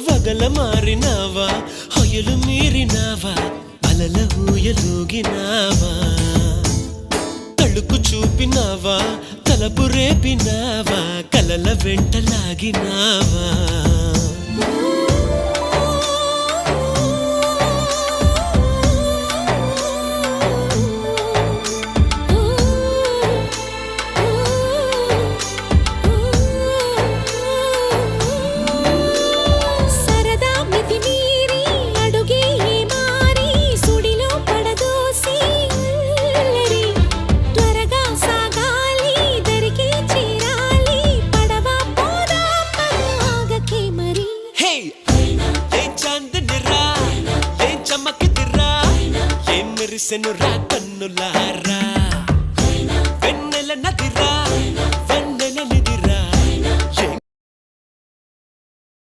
వగల మారినావా హొయలు మీరినావా అలల ఊయలూగినావా తళుకు చూపినావా తలపు రేపినావా కలల వెంటలాగినావా మెరిసెను రా కన్నులా